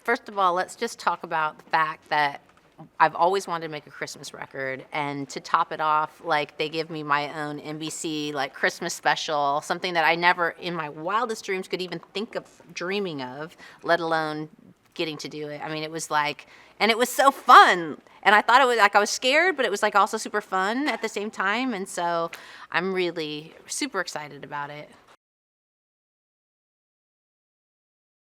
First of all, let's just talk about the fact that I've always wanted to make a Christmas record, and to top it off, like, they give me my own NBC, like, Christmas special, something that I never in my wildest dreams could even think of dreaming of, let alone getting to do it. I mean, it was like, and it was so fun. And I thought it was like, I was scared, but it was like also super fun at the same time. And so I'm really super excited about it.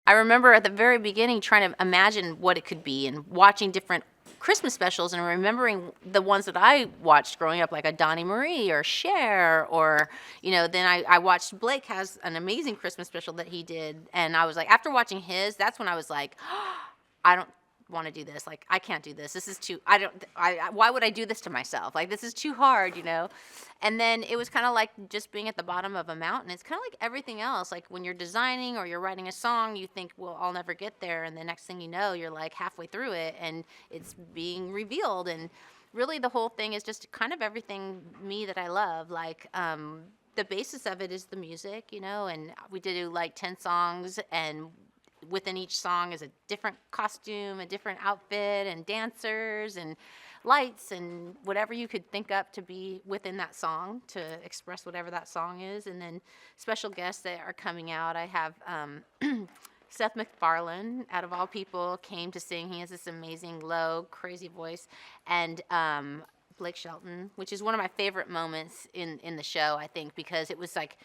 I remember at the very beginning trying to imagine what it could be and watching different Christmas specials and remembering the ones that I watched growing up, like a Donnie Marie or Cher, or, then I watched Blake has an amazing Christmas special that he did. And I was like, after watching his, that's when I was like, I don't want to do this. Like, I can't do this. This is too, why would I do this to myself? Like, this is too hard. And then it was kind of like just being at the bottom of a mountain. It's kind of like everything else. Like when you're designing or you're writing a song, you think, well, I'll never get there. And the next thing you know, you're like halfway through it and it's being revealed. And really the whole thing is just kind of everything me that I love. Like, the basis of it is the music, and we did like 10 songs, and within each song is a different costume, a different outfit, and dancers and lights and whatever you could think up to be within that song to express whatever that song is. And then special guests that are coming out. I have Seth MacFarlane, out of all people, came to sing. He has this amazing, low, crazy voice. And Blake Shelton, which is one of my favorite moments in the show, I think, because it was like,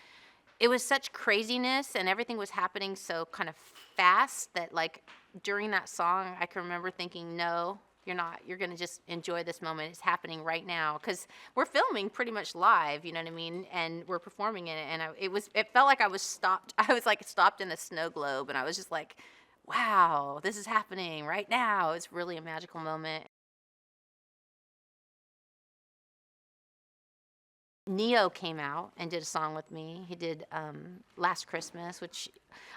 it was such craziness and everything was happening so kind of fast that, like, during that song, I can remember thinking, no, you're not. You're going to just enjoy this moment. It's happening right now, because we're filming pretty much live, you know what I mean? And we're performing in it. And it felt like I was stopped. I was like stopped in a snow globe, and I was just like, wow, this is happening right now. It's really a magical moment. NE-YO came out and did a song with me. He did Last Christmas, which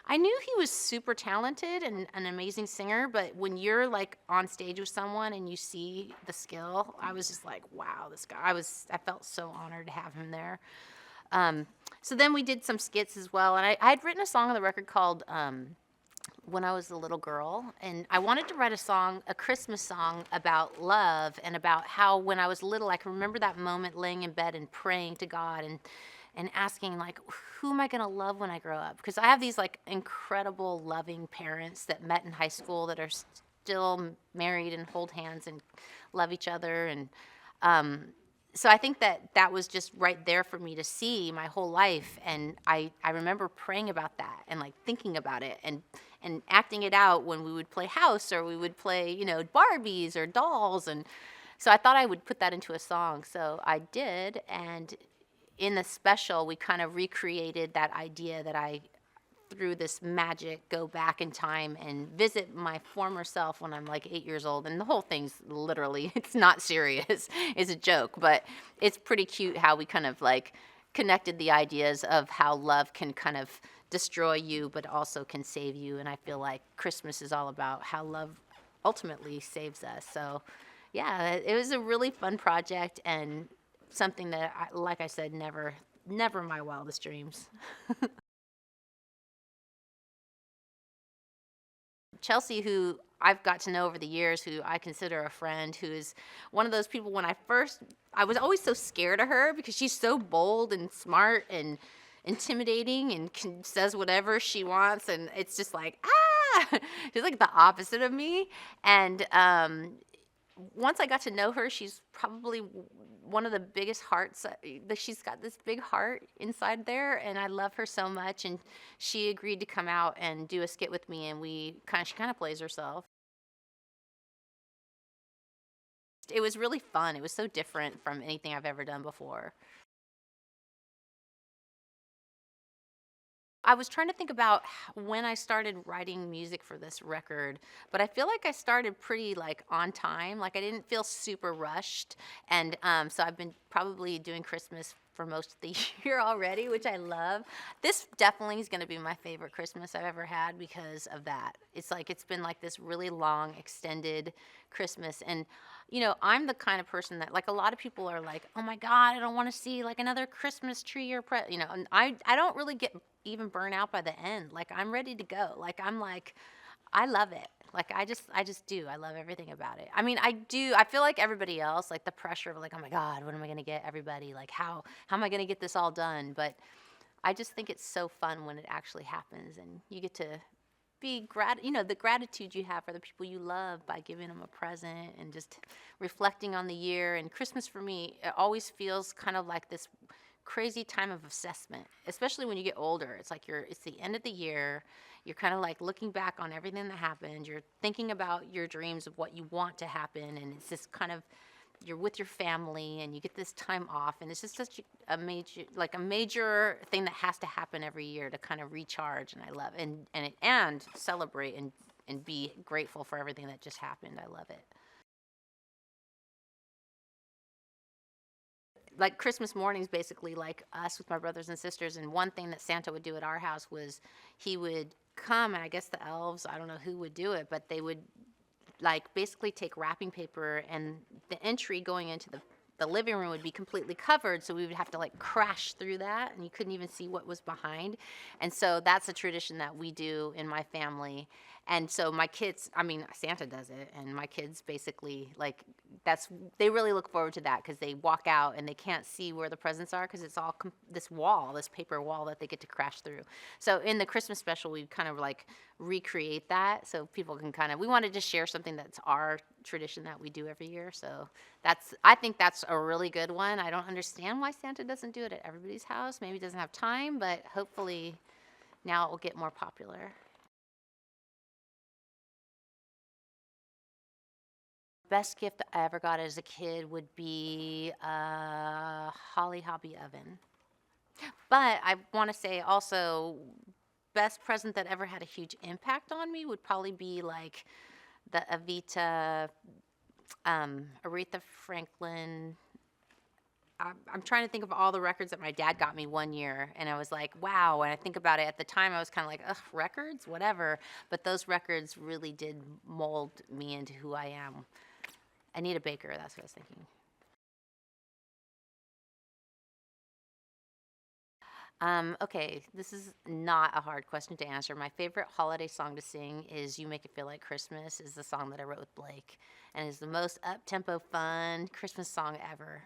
I knew he was super talented and an amazing singer, but when you're like on stage with someone and you see the skill, I was just like, wow, this guy. I felt so honored to have him there. So then we did some skits as well, and I had written a song on the record called when I was a little girl, and I wanted to write a Christmas song about love and about how when I was little, I can remember that moment laying in bed and praying to God and asking, like, who am I going to love when I grow up? Because I have these like incredible loving parents that met in high school that are still married and hold hands and love each other. And so I think that was just right there for me to see my whole life. And I remember praying about that and like thinking about it and acting it out when we would play house or we would play, Barbies or dolls. And so I thought I would put that into a song. So I did. And in the special, we kind of recreated that idea that I, through this magic, go back in time and visit my former self when I'm like 8 years old. And the whole thing's literally, it's not serious. It's a joke, but it's pretty cute how we kind of like connected the ideas of how love can kind of destroy you, but also can save you. And I feel like Christmas is all about how love ultimately saves us. So yeah, it was a really fun project and something that, like I said, never my wildest dreams. Chelsea, who I've got to know over the years, who I consider a friend, who is one of those people when I was always so scared of her because she's so bold and smart and intimidating and says whatever she wants. And it's just like, ah, she's like the opposite of me. And once I got to know her, she's probably one of the biggest hearts. She's got this big heart inside there, and I love her so much. And she agreed to come out and do a skit with me, and she kind of plays herself. It was really fun. It was so different from anything I've ever done before. I was trying to think about when I started writing music for this record, but I feel like I started pretty like on time. Like I didn't feel super rushed, and so I've been probably doing Christmas for most of the year already, which I love. This definitely is going to be my favorite Christmas I've ever had because of that. It's been like this really long, extended Christmas, and I'm the kind of person that, like, a lot of people are like, oh my God, I don't want to see like another Christmas tree and I don't really get even burn out by the end. Like I'm ready to go. Like I'm like, I love it. Like I just do. I love everything about it. I mean, I do. I feel like everybody else, like the pressure of like, oh my God, when am I going to get everybody? Like how am I going to get this all done? But I just think it's so fun when it actually happens, and you get to be the gratitude you have for the people you love by giving them a present and just reflecting on the year. And Christmas for me, it always feels kind of like this crazy time of assessment, especially when you get older. It's like it's the end of the year. You're kind of like looking back on everything that happened. You're thinking about your dreams of what you want to happen, and it's just kind of you're with your family and you get this time off, and it's just such a major thing that has to happen every year to kind of recharge. And I love and celebrate and be grateful for everything that just happened. I love it. Like Christmas mornings, basically like us with my brothers and sisters. And one thing that Santa would do at our house was he would come, and I guess the elves, I don't know who would do it, but they would like basically take wrapping paper, and the entry going into the living room would be completely covered, so we would have to like crash through that, and you couldn't even see what was behind. And so that's a tradition that we do in my family. And so my kids, I mean, Santa does it, and my kids basically like they really look forward to that because they walk out and they can't see where the presents are because it's all this paper wall that they get to crash through. So in the Christmas special, we kind of like recreate that so people can we wanted to share something that's our tradition that we do every year. So I think that's a really good one. I don't understand why Santa doesn't do it at everybody's house. Maybe he doesn't have time, but hopefully now it will get more popular. Best gift I ever got as a kid would be a Holly Hobby oven. But I want to say also, best present that ever had a huge impact on me would probably be like the Aretha Franklin. I'm trying to think of all the records that my dad got me one year, and I was like, wow. When I think about it, at the time, I was kind of like, ugh, records, whatever. But those records really did mold me into who I am. Anita Baker, that's what I was thinking. Okay, this is not a hard question to answer. My favorite holiday song to sing is "You Make It Feel Like Christmas," is the song that I wrote with Blake, and is the most up-tempo, fun Christmas song ever.